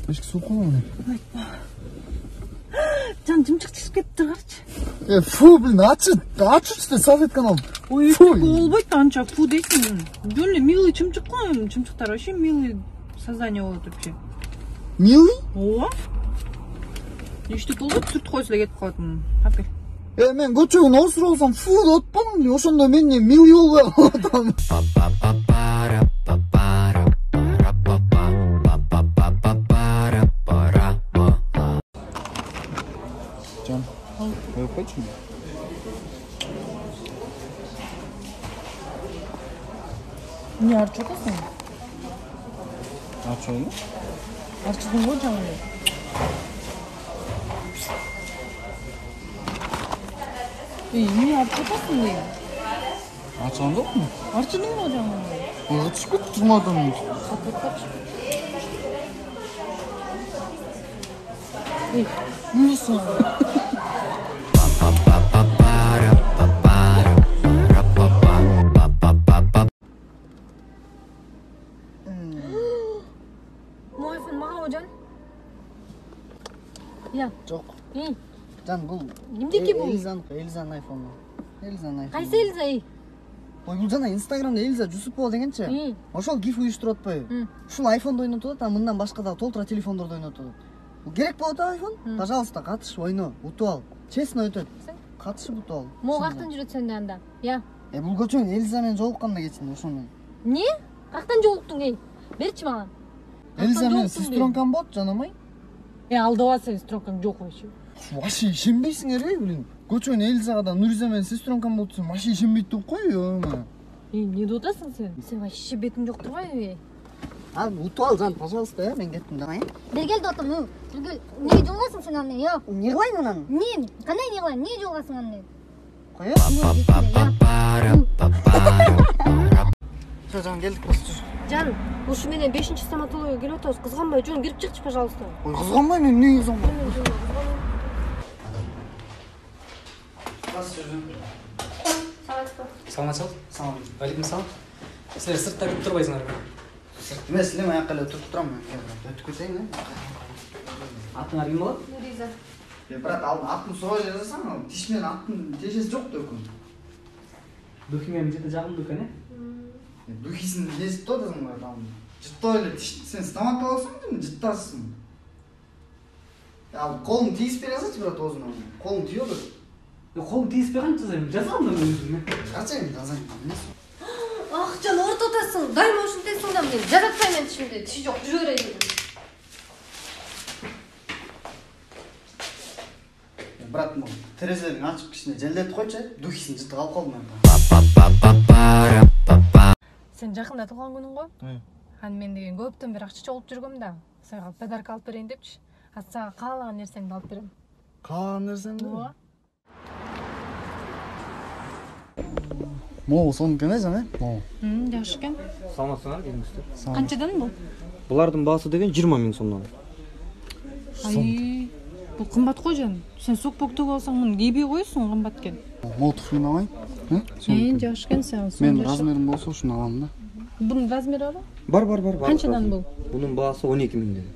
Eşki su koyma. Can жымчык чыгып кетип тургарчы. Фу, блин, ачы işte Совет канал. Ой, болбойт анча фу дейсиң. Жөн эле милый чымчык кой, чымчыктар вообще милый создание болот вообще. Милый? Ооба. Иштик болбойт, түрт койсо эле кетип калат муну. Апел. Мен көчөгүн осур болсам фу деп атпадым эле, ошондо мен эмне милый болбой атам. Can, koyup koyçun mu? Не арчытасың? Aç oyunu. Арчыдың го жаңы. Не арчытасың дейм. Açan yok mu? Арчыдың го жаңы. Açık tutmadım. Мусың. Muayfın mağın hocam? Ya. Çok. İyi. Can bu. Kimdeki bu? Eliza'nın iPhone'u. Eliza'nın iPhone'u. Qaysi Elza? Ой, бул жана Instagramda Eliza Жусупова дегенчи. Ошол гиф уюштуруп атпайбы? Ушул iPhone'да ойнотуп атат, а мындан башка да толтура телефондордо ойнотуп атат. Керек болот iPhone? Пожалуйста, катыш, ойно, утуп ал. Честно өтөт. Катышып утуп ал. Мо кактан жүрөт сенде анда? Я. Бул көчөң Элиза менен жолукканда кечинде ошондон. Не? Кактан жолуктуң эй? Берчи мага. Элиза менен сестренкам болот, жанамай. Алдабат сен сестренкаң жок вообще. Вообще ишенбейсиңер, блин. Көчөн Элизага да Нуриза менен сестренкам болотсун, вообще ишенбейт деп койбойбу. Не деп атасың сен? Сен вообще бетиң жок турбайбы? А, утуп ал, жан, пожалуйста, мен кеттим да. Бер кел деп атам. Эмнеге жолгасың сен аны? Yo. Не кылайын анан? Не? Кандай не кылайын? Эмнеге жолгасың аны? Кое? Всё, жан, келдик біз. Жан, ушу менен 5-стоматология келип атабыз. Кызганбай жөн кирип чыкчы, пожалуйста. Ой, кызганбай, мен эмнеге кызганбай? Саламатсыз. Алейкум салам. Силер сыртта күтүп турбайсыңарбы? Сырт эмес, эле аяка эле отуруп турам мен. Өтүп кетейин, Атыңар ким болот? Нуриза. Брат, атын сурай жазасаң, тиш менен аттын тежеси жок да өкүн. Духи менен жыты жагым дук эне? Духисин езип турасың брат, ал. Жытта эле тиш сен стоматологсуң, жыттасың. Ал колуң тийиспей жазачы брат өзүнө. Колуң тийиби? Колум тийиспей канча жазам да мен өзүм. Кача мен жазайын. Ах, жан ортотасың. Дайыма ушинтесиң да мен. Жаратпайм мен тишимди. Тиши жок, жүрө берейин. Брат, му терезелерин ачып кичине желдетип койчу, духисин жытып алып калдым мен. Сен жакында туулган күнүң го? Аны мен деген көптөн бери акча чогулуп жүргөм да. Сага подарка алып берейин депчи. Азыр сага каалаган нерсеңди алып берем. Каалаган нерсеңди? Ооба. Могу сонуку эмес, а? Могу. Жакшы экен. Саламатсыңар, келиңиздер. Канчадан бул? Булардын баасы деген 20 000 сомдон. Ай, бул кымбат го жан. Сен сок-пок төгүп алсаң муну кийбей коесуң, кымбат экен. Молотов алайын. Жакшы экен сен. Мен размерим болсо ушуну алам да. Бунун размери бар? Бар. Канчадан бул? Бунун баасы 12 000 деген.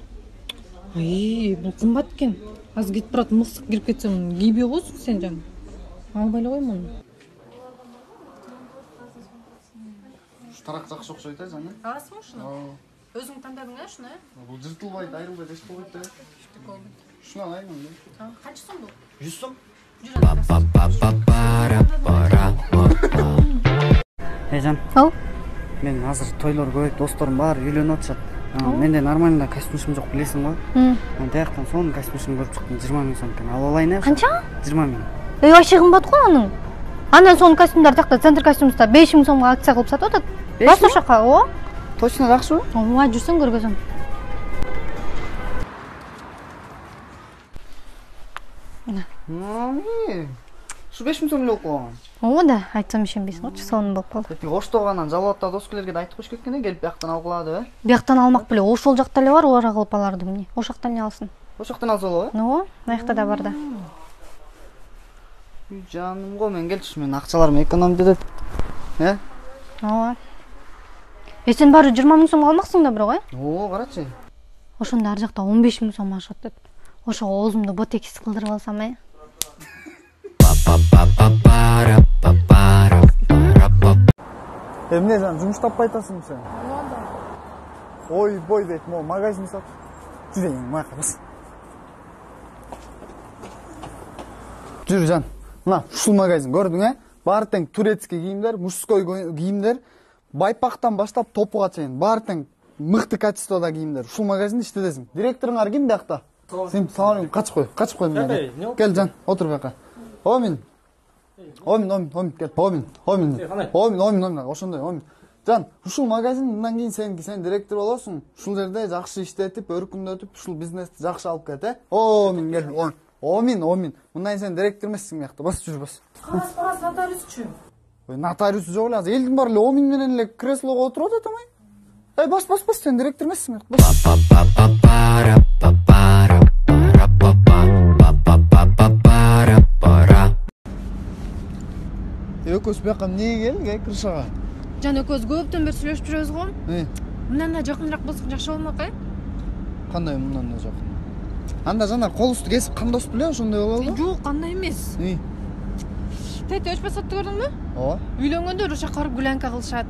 Ай, бул кымбат экен. Азыр кетип барат, мыксык кирип кетсең муну кийбей коесуң сен жан. Албай эле кой муну. Тарак жакшы окшойт, жана. Аласың ушуну? Өзүң тандадың ушуну, Бул жыртылбайт, айрылбайт, эч болбойт да. Ушуну алайын мен. Канча сом бул? 100 сом. Жан. Ау. Мен азыр тойлор көбөйүп, досторум баары үйлөнүп атышат. Менде нормально костюмшум жок, билесиң го. Мен тияктан сонун костюмшум көрүп чыктым, 20 000 сом экен. Алып алайын. Канча? 20 000. Вообще кымбат го анын. Андан сонун костюмдар тиякта центр костюмста 5 000 сомго акция кылып сатып атат. Баш ошака, о? Точно жакшыбы? Ооба, жүрсөң көргөзөм. Ушу 5 000 сом эле болуп калган. Ооба да, айтсам ишенбейсиң го, сонун болуп калды. Оштогонан Жалалатта доскелерге да айтып коюш керек экен, келип бияктан алгыла деп, Бияктан алмак беле, ошол жакта эле бар, ора кылып аларды эмне? Ошол жактан эле алсын. Ошол жактан алса болобу, Ооба, аякта да бар да. Жаным го, мен келчү, мен акчаларым экономдедет. Ооба. Сен бары 20 000 сомго алмаксың да бирок, О, карачы. Ошондо ар жакта 15 000 сом ашат деп. Ошого оозумду ботекс кылдырып алсам, Эмне жан, жумуш таппай атасың сен? Ой, бой дейт, могу магазин сат. Жүрөйүн, мага бас. Жүр жан. Мына ушул магазин көрдүң, Баары тең турецкий кийимдер, мужской кийимдер, байпактан баштап топуга чейин, баары тең мыкты качестводо кийимдер. Ушул магазинде иштетесиң. Директоруңар ким биякта? Сен салам, качып кой мына. Кел жан, отур бияка. Омин, кел, омин, ошондой, Жан, ушул магазин мындан кийин сен директор болосуң. Ушул жерде жакшы иштетип, өркүндөтүп, ушул бизнести жакшы алып кет, Омин, кел, Омин. Мындан сен директор эмессиң биякта. Бас жүр, бас. Калас нотариусчу. Нотариус жок эле, элдин баары эле Омин менен эле креслого отуруп атат, Бас, сен директор эмессиң биякта. Экөөбүз бияка эмнеге келдик, крышага? Жан экөөбүз көптөн бери сүйлөшүп жүрөбүз го. Мындан да жакыныраак болсок жакшы болмок, Кандай мындан да жакын? Анда жана колубузду кесип кандашып эле ошондой болобу? Жок, кандай эмес. Тете өчпөс сатты көрдүңбү? Ооба. Үйлөнгөндө ошо жака барып гулянка кылышат.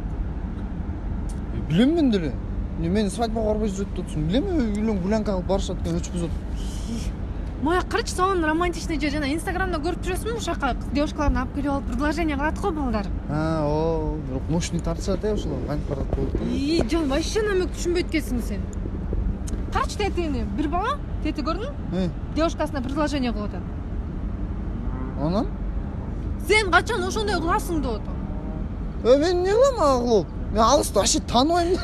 Билем мен деле. Мени свадьбага барбай жүрөт депсиң. Билем, үйлөнгөн гулянка кылып барышат экен, өчпөс. Моя карачы сонун романтичный жер, жана Инстаграмда көрүп жүрөсүңбү, ошака девушкаларды алып келип алып предложение кылат го балдар. Бирок мощный тартышат, ошолор кантип барат болот. Жан, вообще намек түшүнбөйт экенсиң сен. Карачы тетени, бир бала, тети көрдүңбү? Девушкасына предложение кылып атат. Анан? Сен качан ошондой кыласың деп атам. Мен эмне кылам ага кылып? Мен алысты вообще тааныбайм.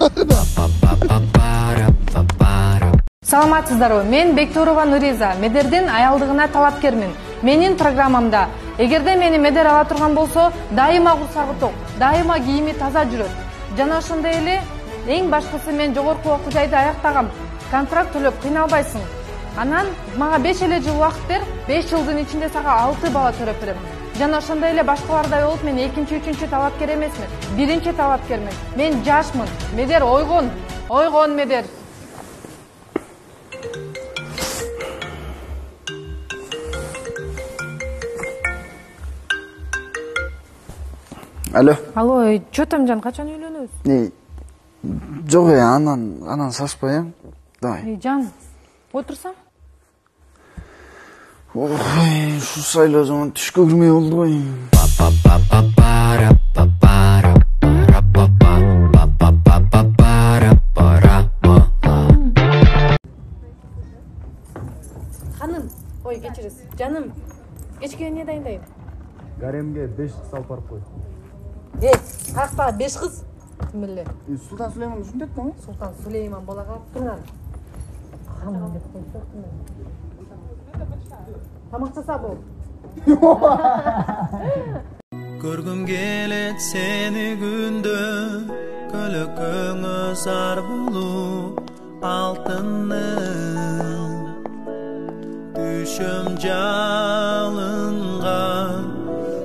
Саламатсыздарбы? Мен Бектурова Нуриза, Медердин аялдыгына талапкермин. Менин программамда эгерде мени Медер ала турган болсо, дайыма курсагы ток, дайыма кийими таза жүрөт. Жана ошондой эле эң башкысы мен жогорку окуу жайды аяктагам. Контракт төлөп кыйналбайсың. Анан мага 5 эле жыл убакыт бер, 5 жылдын ичинде сага 6 бала төрөп берем. Жана ошондой эле башкалардай болуп мен 2-3 талапкер эмесмин. 1 талапкермин. Мен жашмын. Медер ойгон Медер. Алло, чё там, Жан, качан үйлөнөбүз? Жок, анан сашпай, Давай. Жан, отурсам? Ой, ушу шайлоо жаман түшкө кирмей болду го. Ханым, ой, кечиресиз. Жаным, кечке эмне дайындайм? Гаремге 5 кыз алып барып кой. Какта 5 кыз? Ким эле? Султан Сулейман ушунтет да? Султан Сулейман бола калып турган. Ханым деп койсоңбу? Тамак жаса бол. Көргүм келет сени күндө, көлөкөңө сар болуп, алтынның түшөм жалынга,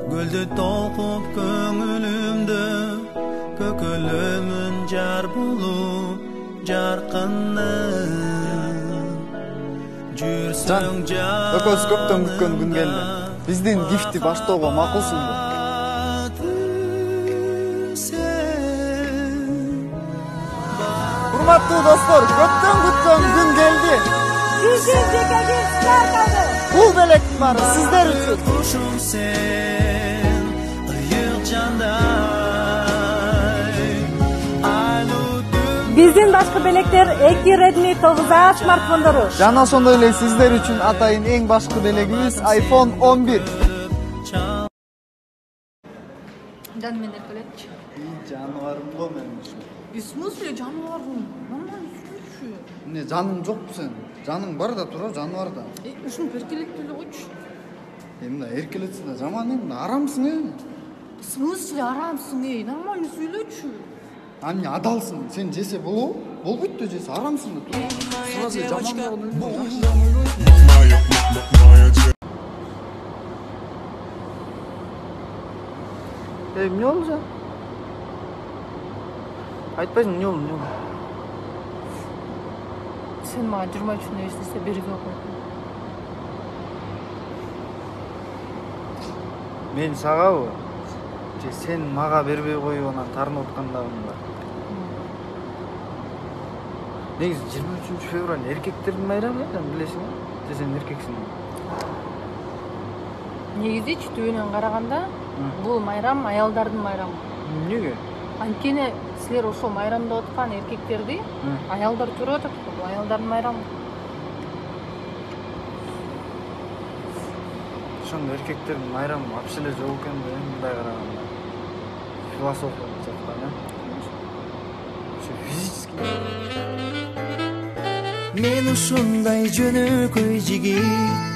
гүлдү толкуп көңүлүмдө, көкөлөмүн жар болуп, жаркынның жүрсөң жан. Экөөбүз көптөн күткөн күн келди. Биздин гифти баштоого макулсуңбу? Урматтуу достор, көптөн күткөн күн келди. Биздин жеке гифттер калды. Бул белек бары сиздер үчүн. Кушум сен, ыйык жандай. Биздин башкы белектер 2 Redmi 9A смартфондору. Жана ошондой эле сиздер үчүн атайын эң башкы белегибиз iPhone 11. Жан мен эркелетчи. Жаныбарым го мен ушу. В смысле жаныбарым? Нормально сүйлөшү. Эмне жаның жокпу сен? Жаның бар да тура, жаны бар да. Ушуну эркелетип эле койчу. Эмне эркелетсе да жаман эмне, арамсың В смысле арамсың, нормально сүйлөчү. Эмне адалсың, сен жесе болобу? Болбойт да жесе, арамсың да тура. Сразу жаман. Эмне болду? Айтпайсың, не болду, не болду? Сен мага 23-күндө эч нерсе бербей койдуң. Мен сагабы? Же сен мага бербей коюп анан таарынып аткандагым бар. Негизи 23-февраль эркектердин майрамы экен, билесиңби? Же сен эркексиң? Негизи түбүнөн караганда бул майрам аялдардын майрамы. Эмнеге? Анткени силер ошол майрамда откан эркектерди аялдар көрүп атат. Бул аялдардын майрамы. Ошондо эркектердин майрамы вообще эле жок экен да, мындай караганда. Философиялык жактан, Ошо физический. Мен ушундай жөнөкөй жигит